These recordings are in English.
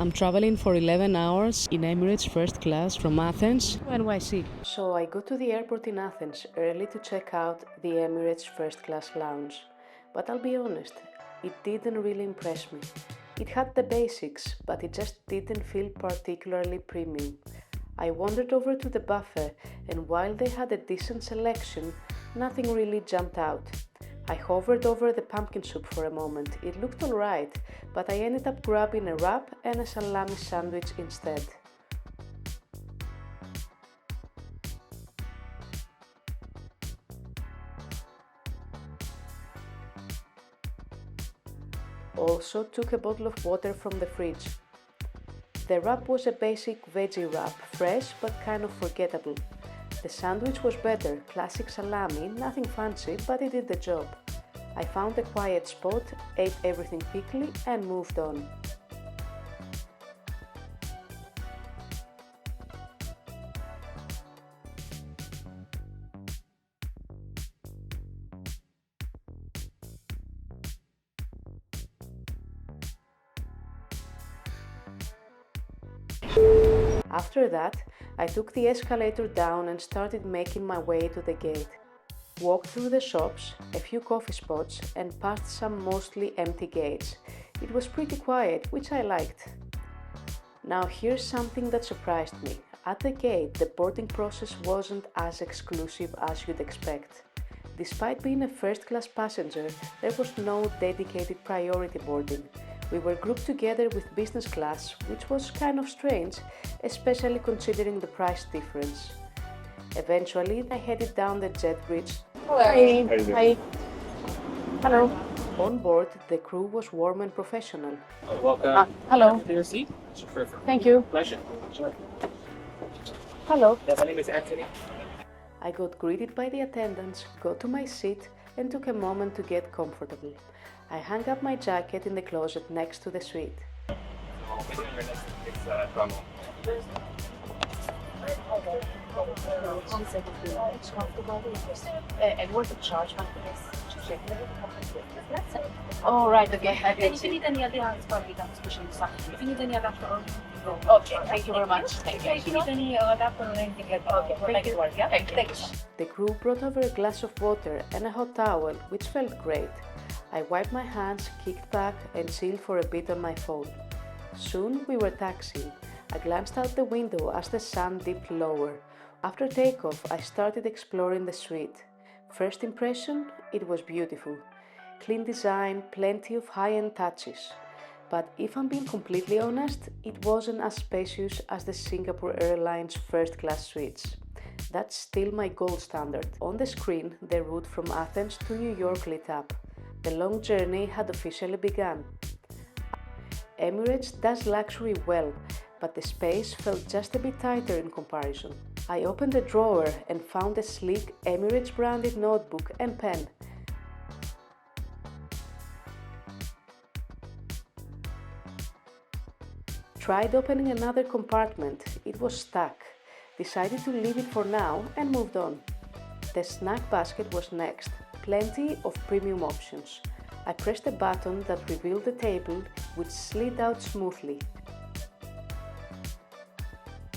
I'm traveling for 11 hours in Emirates First Class from Athens to NYC. So I go to the airport in Athens early to check out the Emirates First Class lounge. But I'll be honest, it didn't really impress me. It had the basics, but it just didn't feel particularly premium. I wandered over to the buffet, and while they had a decent selection, nothing really jumped out. I hovered over the pumpkin soup for a moment. It looked alright, but I ended up grabbing a wrap and a salami sandwich instead. Also took a bottle of water from the fridge. The wrap was a basic veggie wrap, fresh but kind of forgettable. The sandwich was better, classic salami, nothing fancy, but it did the job. I found a quiet spot, ate everything quickly and moved on. After that, I took the escalator down and started making my way to the gate. Walked through the shops, a few coffee spots, and past some mostly empty gates. It was pretty quiet, which I liked. Now here's something that surprised me. At the gate, the boarding process wasn't as exclusive as you'd expect. Despite being a first-class passenger, there was no dedicated priority boarding. We were grouped together with business class, which was kind of strange, especially considering the price difference. Eventually, I headed down the jet bridge. Hi. Hi. Hello. On board, the crew was warm and professional. Welcome. Hello. To your seat. Thank you. Pleasure. Sure. Hello. Yeah, my name is Anthony. I got greeted by the attendants, got to my seat, and took a moment to get comfortable. I hung up my jacket in the closet next to the suite. So, when you're next promo. And what the charge Oh, right, okay. If you need any other probably that's pushing stuff. If you need any adapter or Okay, thank you very much. Thank you. if you need any adapter or anything like that, Okay, we'll make it work, yeah? Thank you. Thanks. The crew brought over a glass of water and a hot towel, which felt great. I wiped my hands, kicked back, and chilled for a bit on my phone. Soon we were taxiing. I glanced out the window as the sun dipped lower. After takeoff, I started exploring the suite. First impression, it was beautiful. Clean design, plenty of high-end touches. But if I'm being completely honest, it wasn't as spacious as the Singapore Airlines first-class suites. That's still my gold standard. On the screen, the route from Athens to New York lit up. The long journey had officially begun. Emirates does luxury well, but the space felt just a bit tighter in comparison. I opened the drawer and found a sleek Emirates branded notebook and pen. Tried opening another compartment, it was stuck. Decided to leave it for now and moved on. The snack basket was next, plenty of premium options. I pressed a button that revealed the table, which slid out smoothly.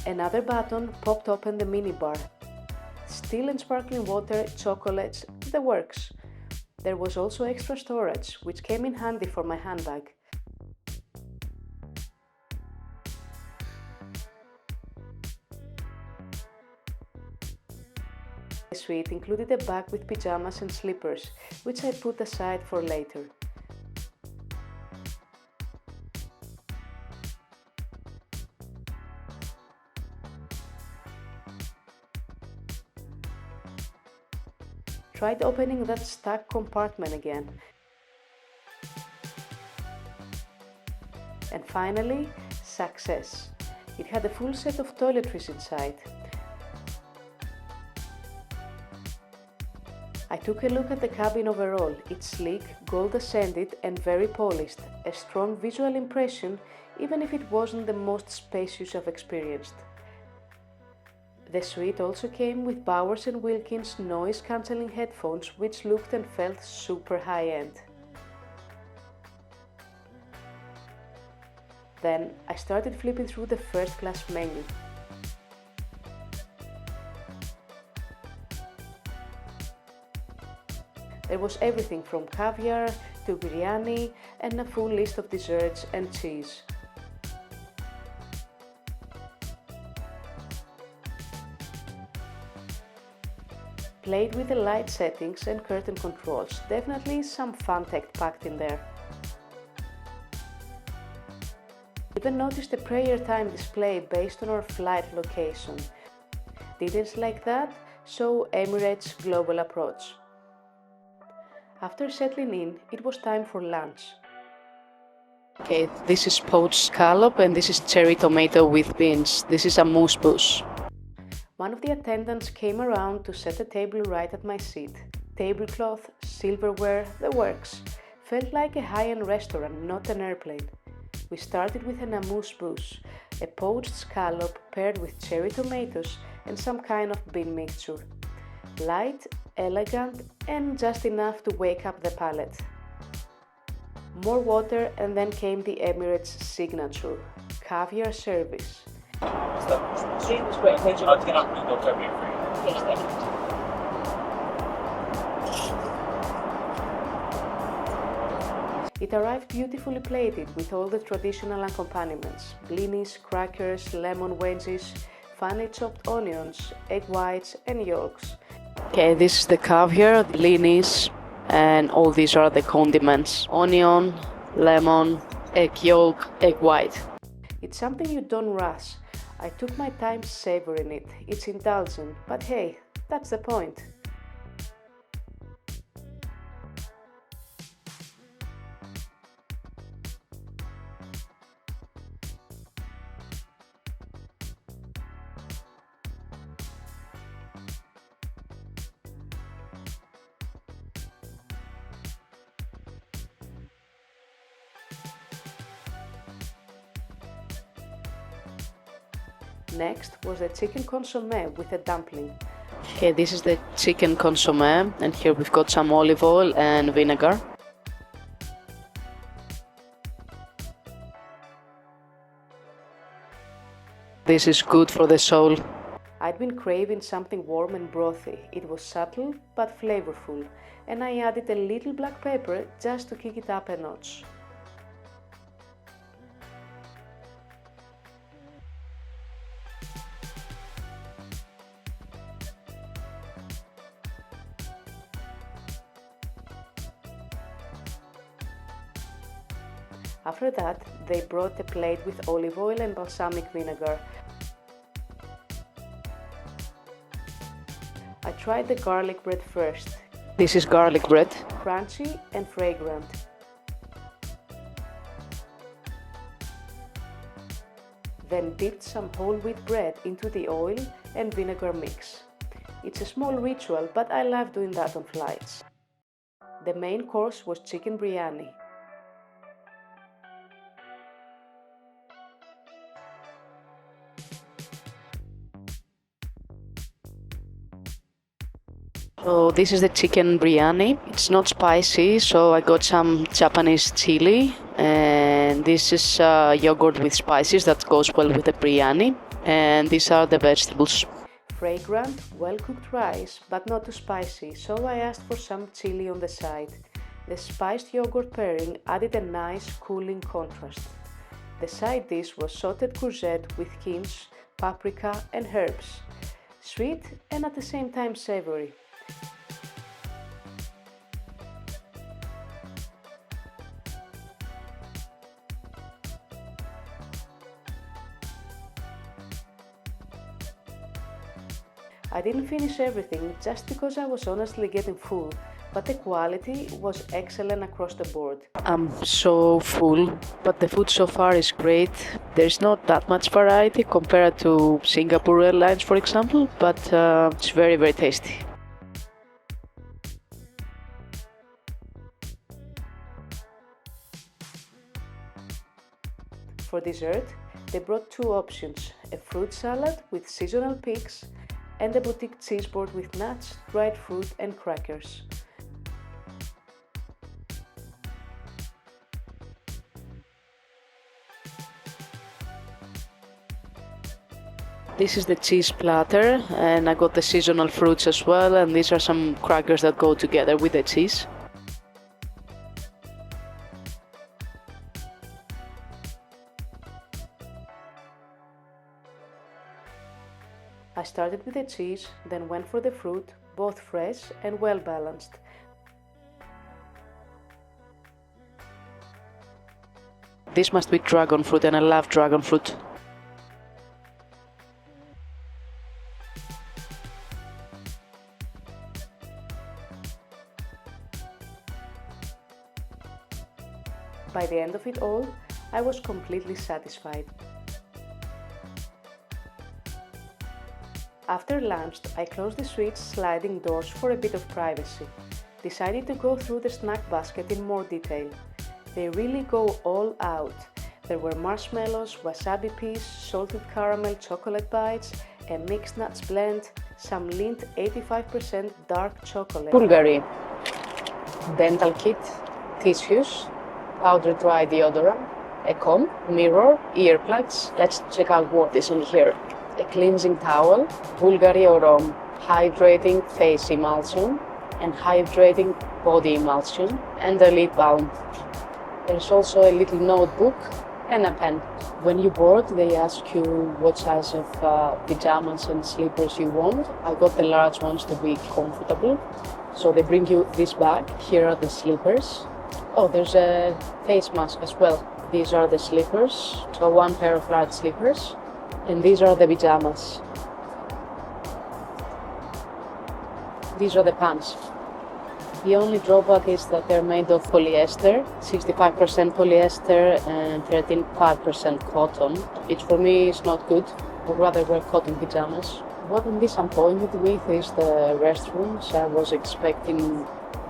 Another button popped open the minibar. Still and sparkling water, chocolates, the works. There was also extra storage, which came in handy for my handbag. The suite included a bag with pajamas and slippers, which I put aside for later. Tried opening that stuck compartment again. And finally, success. It had a full set of toiletries inside. I took a look at the cabin overall. It's sleek, gold accended and very polished. A strong visual impression, even if it wasn't the most spacious I've experienced. The suite also came with Bowers & Wilkins noise-cancelling headphones, which looked and felt super high-end. Then I started flipping through the first class menu. There was everything from caviar to biryani and a full list of desserts and cheese. Played with the light settings and curtain controls, definitely some fun tech packed in there. Even noticed a prayer time display based on our flight location. Details like that show Emirates' global approach. After settling in, it was time for lunch. Okay, this is poached scallop and this is cherry tomato with beans. This is a mousse bouche. One of the attendants came around to set the table right at my seat. Tablecloth, silverware, the works. Felt like a high-end restaurant, not an airplane. We started with an amuse bouche, a poached scallop paired with cherry tomatoes and some kind of bean mixture. Light, elegant, and just enough to wake up the palate. More water and then came the Emirates signature, caviar service. It was great. Thank you. I'll take out the caviar for you. Yes, thank you. It arrived beautifully plated with all the traditional accompaniments, blinis, crackers, lemon wedges, finely chopped onions, egg whites and yolks. Okay, this is the caviar, the blinis, and all these are the condiments. Onion, lemon, egg yolk, egg white. It's something you don't rush. I took my time savoring it. It's indulgent, but hey, that's the point. Next was the chicken consommé with a dumpling. Okay, this is the chicken consommé, and here we've got some olive oil and vinegar. This is good for the soul. I'd been craving something warm and brothy. It was subtle but flavorful, and I added a little black pepper just to kick it up a notch. After that, they brought a plate with olive oil and balsamic vinegar. I tried the garlic bread first. This is garlic bread. Crunchy and fragrant. Then dipped some whole wheat bread into the oil and vinegar mix. It's a small ritual, but I love doing that on flights. The main course was chicken biryani. So this is the chicken biryani. It's not spicy, so I got some Japanese chili, and this is yogurt with spices that goes well with the biryani, and these are the vegetables. Fragrant, well-cooked rice, but not too spicy, so I asked for some chili on the side. The spiced yogurt pairing added a nice cooling contrast. The side dish was sauteed courgette with quince, paprika and herbs. Sweet and at the same time savory. I didn't finish everything just because I was honestly getting full, but the quality was excellent across the board. I'm so full, but the food so far is great. There's not that much variety compared to Singapore Airlines, for example, but it's very, very tasty. For dessert, they brought two options, a fruit salad with seasonal peaks and a boutique cheese board with nuts, dried fruit and crackers. This is the cheese platter, and I got the seasonal fruits as well, and these are some crackers that go together with the cheese. I started with the cheese, then went for the fruit, both fresh and well balanced. This must be dragon fruit, and I love dragon fruit. By the end of it all, I was completely satisfied. After lunch, I closed the switch sliding doors for a bit of privacy. Decided to go through the snack basket in more detail. They really go all out. There were marshmallows, wasabi peas, salted caramel chocolate bites, a mixed nuts blend, some Lindt 85% dark chocolate. Bulgari, dental kit, tissues, powder dry deodorant, a comb, mirror, earplugs. Let's check out what is in here. A cleansing towel, Bulgari Orom, hydrating face emulsion and hydrating body emulsion, and a lip balm. There's also a little notebook and a pen. When you board, they ask you what size of pajamas and slippers you want. I got the large ones to be comfortable. So they bring you this bag. Here are the slippers. Oh, there's a face mask as well. These are the slippers, so one pair of large slippers. And these are the pajamas. These are the pants. The only drawback is that they're made of polyester, 65% polyester and 13.5% cotton, which for me is not good. I would rather wear cotton pajamas. What I'm disappointed with is the restrooms. I was expecting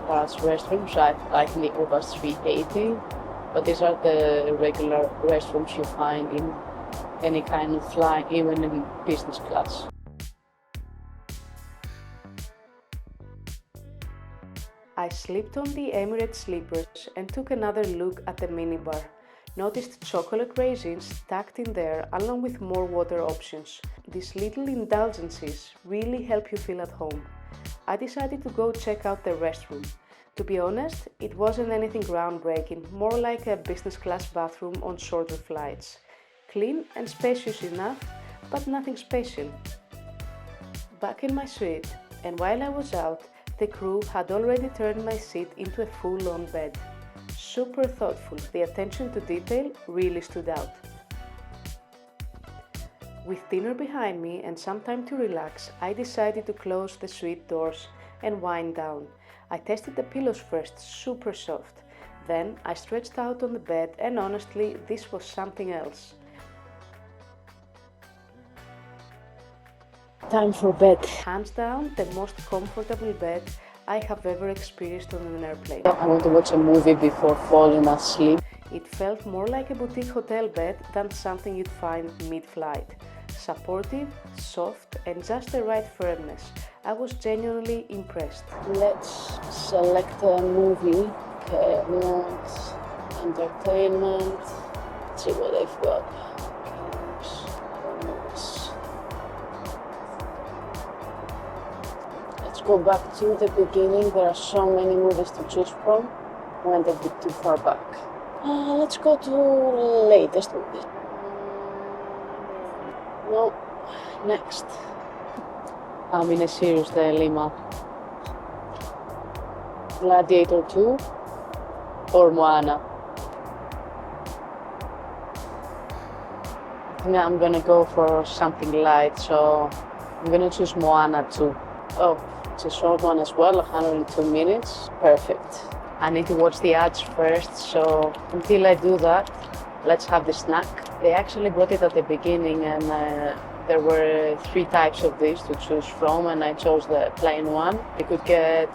large restrooms, like in the Airbus 380, but these are the regular restrooms you find in any kind of flight, even in business class. I slipped on the Emirates slippers and took another look at the minibar. Noticed chocolate raisins tucked in there along with more water options. These little indulgences really help you feel at home. I decided to go check out the restroom. To be honest, it wasn't anything groundbreaking, more like a business class bathroom on shorter flights. Clean and spacious enough, but nothing special. Back in my suite, and while I was out, the crew had already turned my seat into a full-on bed. Super thoughtful, the attention to detail really stood out. With dinner behind me and some time to relax, I decided to close the suite doors and wind down. I tested the pillows first, super soft. Then I stretched out on the bed, and honestly, this was something else. Time for bed. Hands down, the most comfortable bed I have ever experienced on an airplane. I want to watch a movie before falling asleep. It felt more like a boutique hotel bed than something you'd find mid-flight. Supportive, soft, and just the right firmness. I was genuinely impressed. Let's select a movie. Okay, entertainment. Let's see what they've got. Let's go back to the beginning. There are so many movies to choose from. Went a bit too far back. Let's go to latest movie. No, next. I'm in a serious dilemma. Gladiator 2 or Moana. I think I'm gonna go for something light, so I'm gonna choose Moana 2. Oh, it's a short one as well, 102 minutes. Perfect. I need to watch the ads first, so until I do that, let's have the snack. They actually brought it at the beginning, and there were 3 types of this to choose from, and I chose the plain one. You could get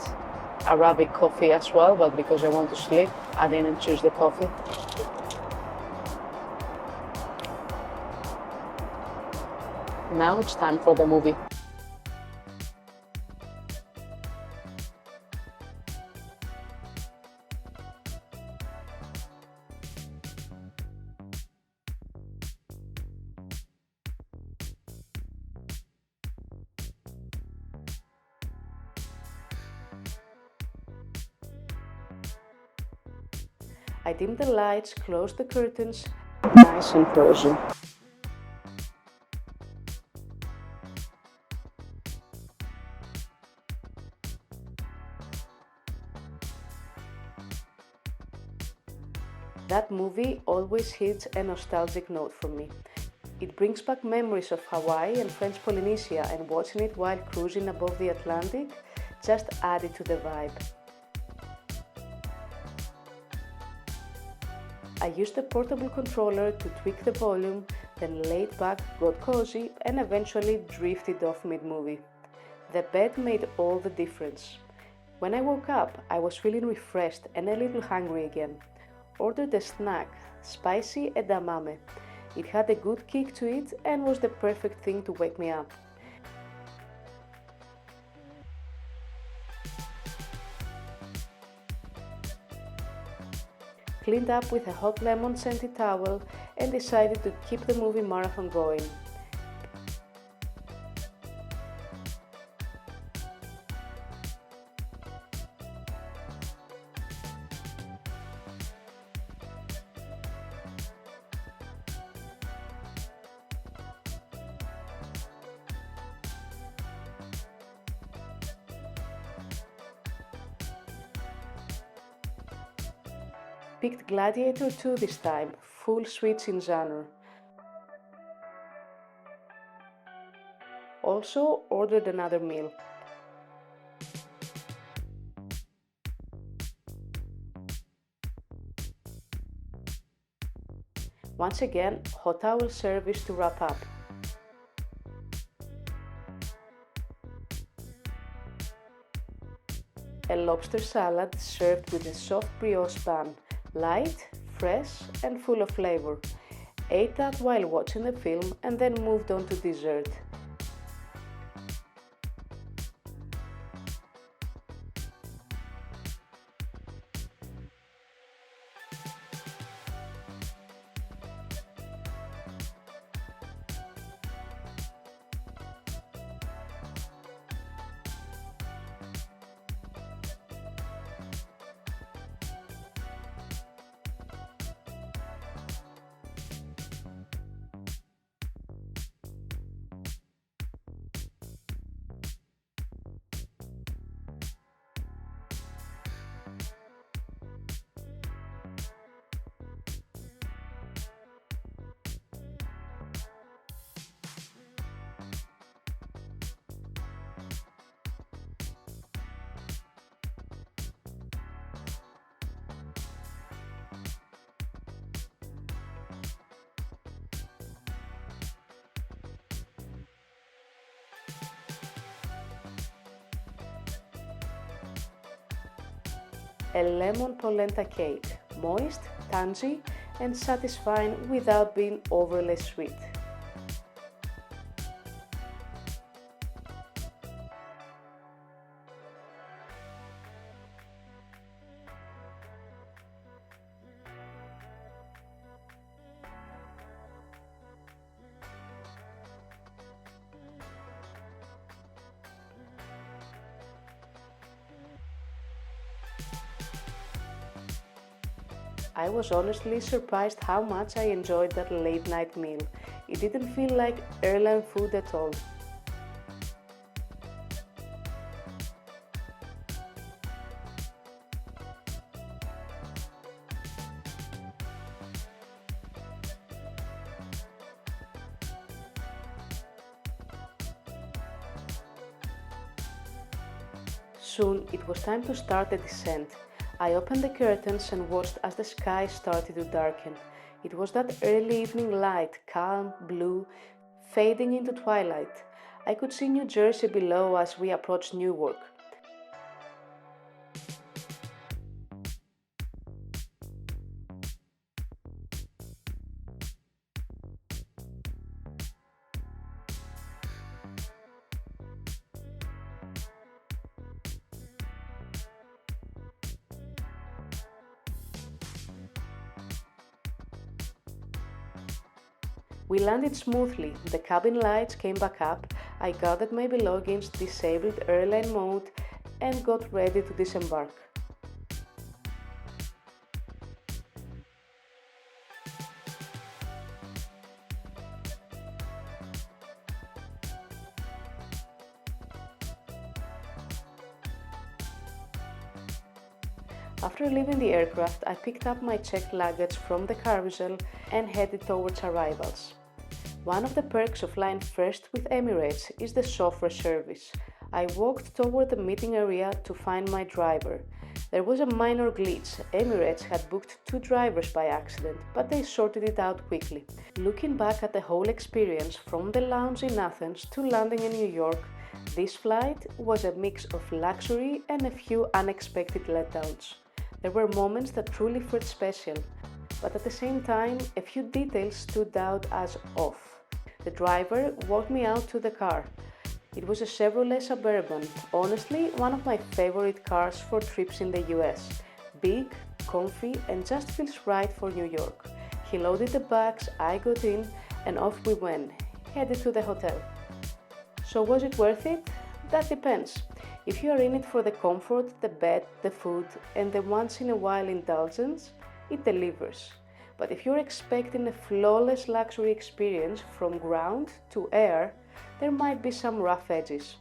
Arabic coffee as well, but because I want to sleep, I didn't choose the coffee. Now it's time for the movie. I dimmed the lights, closed the curtains. Nice and cozy. That movie always hits a nostalgic note for me. It brings back memories of Hawaii and French Polynesia, and watching it while cruising above the Atlantic just added to the vibe. I used the portable controller to tweak the volume, then laid back, got cozy, and eventually drifted off mid-movie. The bed made all the difference. When I woke up, I was feeling refreshed and a little hungry again. Ordered a snack, spicy edamame. It had a good kick to it and was the perfect thing to wake me up. Cleaned up with a hot lemon scented towel and decided to keep the movie marathon going. Picked Gladiator 2 this time, full switch in genre. Also ordered another meal. Once again, hot towel service to wrap up. A lobster salad served with a soft brioche bun, light, fresh and full of flavor. Ate that while watching the film and then moved on to dessert. A lemon polenta cake, moist, tangy and satisfying without being overly sweet. I was honestly surprised how much I enjoyed that late night meal. It didn't feel like airline food at all. Soon it was time to start the descent. I opened the curtains and watched as the sky started to darken. It was that early evening light, calm, blue, fading into twilight. I could see New Jersey below as we approached Newark. We landed smoothly, the cabin lights came back up, I gathered my belongings, disabled airline mode and got ready to disembark. After leaving the aircraft, I picked up my checked luggage from the carousel and headed towards arrivals. One of the perks of flying first with Emirates is the chauffeur service. I walked toward the meeting area to find my driver. There was a minor glitch. Emirates had booked 2 drivers by accident, but they sorted it out quickly. Looking back at the whole experience from the lounge in Athens to landing in New York, this flight was a mix of luxury and a few unexpected letdowns. There were moments that truly felt special, but at the same time, a few details stood out as off. The driver walked me out to the car. It was a Chevrolet Suburban, honestly one of my favorite cars for trips in the US. Big, comfy, and just feels right for New York. He loaded the bags, I got in, and off we went, headed to the hotel. So was it worth it? That depends. If you are in it for the comfort, the bed, the food, and the once-in-a-while indulgence, it delivers. But if you're expecting a flawless luxury experience from ground to air, there might be some rough edges.